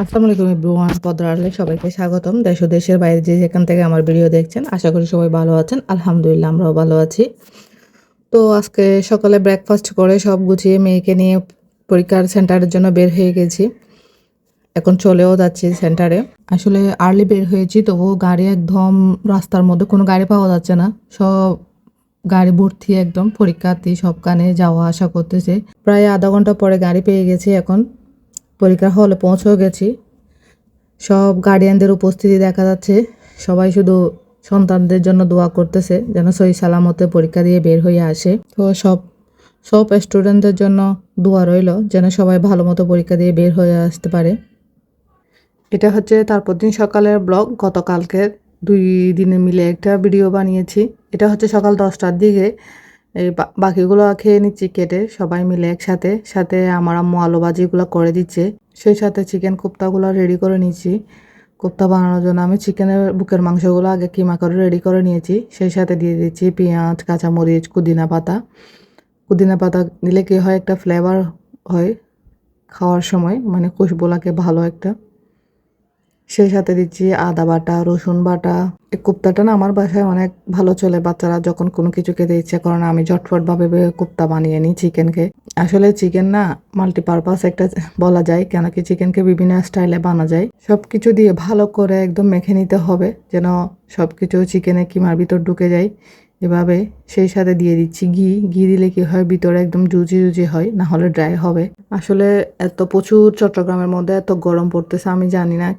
আসসালামু আলাইকুম এভরিওয়ান, পদ্মারালে সবাইকে স্বাগতম। দেশ ও দেশের বাইরে যে যেখান থেকে আমার ভিডিও দেখছেন, আশা করি সবাই ভালো আছেন। আলহামদুলিল্লাহ, আমরাও ভালো আছি। তো আজকে সকালে ব্রেকফাস্ট করে সব গুছিয়ে মেয়েকে নিয়ে পরীক্ষার সেন্টারের জন্য বের হয়ে গেছি। এখন চলেও যাচ্ছি সেন্টারে। আসলে আর্লি বের হয়েছি, তবু গাড়ি একদম রাস্তার মধ্যে কোনো গাড়ি পাওয়া যাচ্ছে না। সব গাড়ি ভর্তি, একদম পরীক্ষার্থী সবখানে যাওয়া আসা করতেছে। প্রায় আধা ঘন্টা পরে গাড়ি পেয়ে গেছি। এখন পরীক্ষার হলে পৌঁছেও গেছি। সব গার্ডিয়ানদের উপস্থিতি দেখা যাচ্ছে। সবাই শুধু সন্তানদের জন্য দোয়া করতেছে যেন সহি সালামতে পরীক্ষা দিয়ে বের হয়ে আসে। তো সব সব স্টুডেন্টদের জন্য দোয়া রইল যেন সবাই ভালো মতো পরীক্ষা দিয়ে বের হয়ে আসতে পারে। এটা হচ্ছে তারপর দিন সকালের ব্লগ। গতকালকে 2 দিনে মিলে একটা ভিডিও বানিয়েছি। এটা হচ্ছে সকাল 10টার দিকে। এই বাকিগুলো খেয়ে নিচ্ছি কেটে সবাই মিলে একসাথে। সাথে আমার আম্মু আলু ভাজিগুলো করে দিচ্ছে। সেই সাথে চিকেন কোপ্তাগুলো রেডি করে নিচ্ছি। কোপ্তা বানানোর জন্য আমি চিকেনের বুকের মাংসগুলো আগে কিমা করে রেডি করে নিয়েছি। সেই সাথে দিয়ে দিচ্ছি পেঁয়াজ, কাঁচামরিচ, পুদিনা পাতা। পুদিনা পাতা দিলে কি হয়, একটা ফ্লেভার হয় খাওয়ার সময়, মানে খুশবু লাগে ভালো একটা। সেই সাথে দিচ্ছি আদা বাটা, রসুন বাটা। এই কোপ্তাটা না আমার বাসায় অনেক ভালো চলে। বাচ্চারা যখন কোনো কিছু খেতে ইচ্ছে করে না, আমি ঝটফটভাবে কোপ্তা বানিয়ে নিই চিকেনকে। আসলে চিকেন না মাল্টিপারপাস একটা বলা যায়, কেন কি চিকেনকে বিভিন্ন স্টাইলে বানা যায়। সব কিছু দিয়ে ভালো করে একদম মেখে নিতে হবে যেন সব কিছু চিকেনে কিমার ভিতর ঢুকে যায় এভাবে। সেই সাথে দিয়ে দিচ্ছি ঘি দিলে কি হয়, ভিতরে একদম জুজি জুজি হয়, না হলে ড্রাই হবে। আসলে এত প্রচুর চট্টগ্রামের মধ্যে এত গরম পড়তেছে, আমি জানি না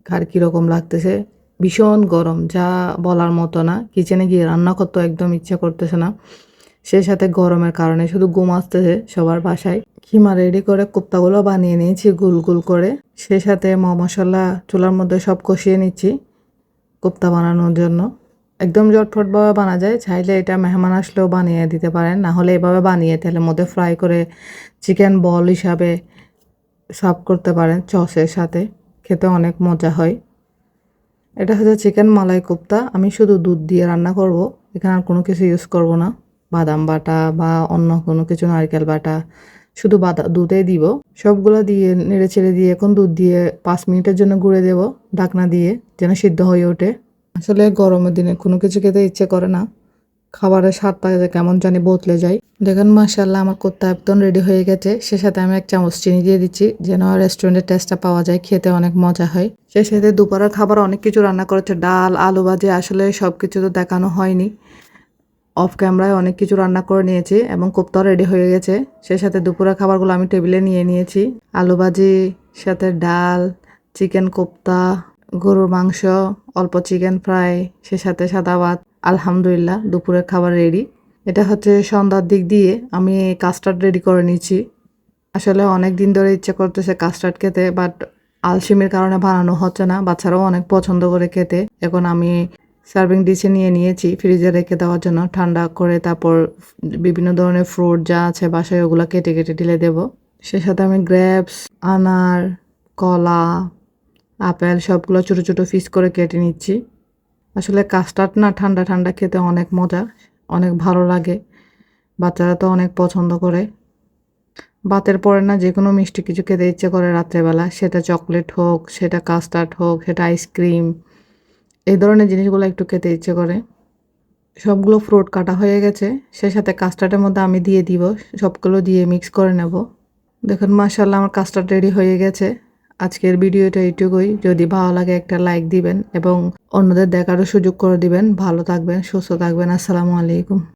আর কীরকম লাগতেছে। ভীষণ গরম, যা বলার মতো না। কিচেনে গিয়ে রান্না করতে একদম ইচ্ছা করতেছে না। সেই সাথে গরমের কারণে শুধু ঘুম আসতেছে সবার বাসায়। কিমা রেডি করে কোপ্তাগুলো বানিয়ে নিয়েছি গুল গুল করে। সেই সাথে মশলা চুলার মধ্যে সব কষিয়ে নিচ্ছি কোপ্তা বানানোর জন্য। একদম ঝটফটভাবে বানা যায়। চাইলে এটা মেহমান আসলেও বানিয়ে দিতে পারেন, না হলে এভাবে বানিয়ে তেলের মধ্যে ফ্রাই করে চিকেন বল হিসাবে সার্ভ করতে পারেন সসের সাথে। খেতে অনেক মজা হয়। এটা হচ্ছে চিকেন মালাই কোপ্তা। আমি শুধু দুধ দিয়ে রান্না করব, এখানে আর কোনো কিছু ইউজ করব না, বাদাম বাটা বা অন্য কোনো কিছু, নারকেল বাটা, শুধু দুধে দিব। সবগুলো দিয়ে নেড়ে চেড়ে দিয়ে এখন দুধ দিয়ে 5 মিনিটের জন্য গুঁড়ে দেব ঢাকনা দিয়ে, যেন সিদ্ধ হয়ে ওঠে। আসলে গরমের দিনে কোনো কিছু খেতে ইচ্ছে করে না, খাবারের স্বাদটা কেমন জানি বদলে যায়। দেখেন মাশাআল্লাহ আমার কোপ্তা একদম রেডি হয়ে গেছে। সে সাথে আমি 1 চামচ চিনি দিয়ে দিচ্ছি যেন রেস্টুরেন্টের টেস্টটা পাওয়া যায়, খেতে অনেক মজা হয়। সে সাথে দুপুরের খাবার অনেক কিছু রান্না করেছে, ডাল, আলু ভাজি। আসলে সব কিছু তো দেখানো হয়নি, অফ ক্যামেরায় অনেক কিছু রান্না করে নিয়েছি এবং কোপ্তাও রেডি হয়ে গেছে। সে সাথে দুপুরের খাবারগুলো আমি টেবিলে নিয়ে নিয়েছি। আলু ভাজি, সাথে ডাল, চিকেন কোপ্তা, গরুর মাংস, অল্প চিকেন ফ্রাই, সে সাথে সাদা ভাত। আলহামদুলিল্লাহ দুপুরের খাবার রেডি। এটা হচ্ছে সন্ধ্যার দিক দিয়ে আমি কাস্টার্ড রেডি করে নিয়েছি। আসলে অনেক দিন ধরে ইচ্ছে করতেছে কাস্টার্ড খেতে, বাট আলসেমির কারণে বানানো হচ্ছে না। বাচ্চারাও অনেক পছন্দ করে খেতে। এখন আমি সার্ভিং ডিশে নিয়ে নিয়েছি ফ্রিজে রেখে দেওয়ার জন্য ঠান্ডা করে। তারপর বিভিন্ন ধরনের ফ্রুট যা আছে বাসায় ওগুলো কেটে কেটে ঢেলে দেবো। সে সাথে আমি গ্রেপস, আনার, কলা, আপেল সবগুলো ছোটো ছোটো পিস করে কেটে নিচ্ছি। আসলে কাস্টার্ড না ঠান্ডা ঠান্ডা খেতে অনেক মজা, অনেক ভালো লাগে। বাচ্চারা তো অনেক পছন্দ করে। ভাতের পরে না যে কোনো মিষ্টি কিছু খেতে ইচ্ছে করে রাত্রেবেলা, সেটা চকলেট হোক, সেটা কাস্টার্ড হোক, সেটা আইসক্রিম, এই ধরনের জিনিসগুলো একটু খেতে ইচ্ছে করে। সবগুলো ফ্রুট কাটা হয়ে গেছে। সে সাথে কাস্টার্ডের মধ্যে আমি দিয়ে দিব, সবগুলো দিয়ে মিক্স করে নেব। দেখুন মাশাআল্লাহ আমার কাস্টার্ড রেডি হয়ে গেছে। আজকের ভিডিওটা এইটুকুই। যদি ভালো লাগে একটা লাইক দিবেন এবং অন্যদের দেখারও সুযোগ করে দিবেন। ভালো থাকবেন, সুস্থ থাকবেন। আসসালামু আলাইকুম।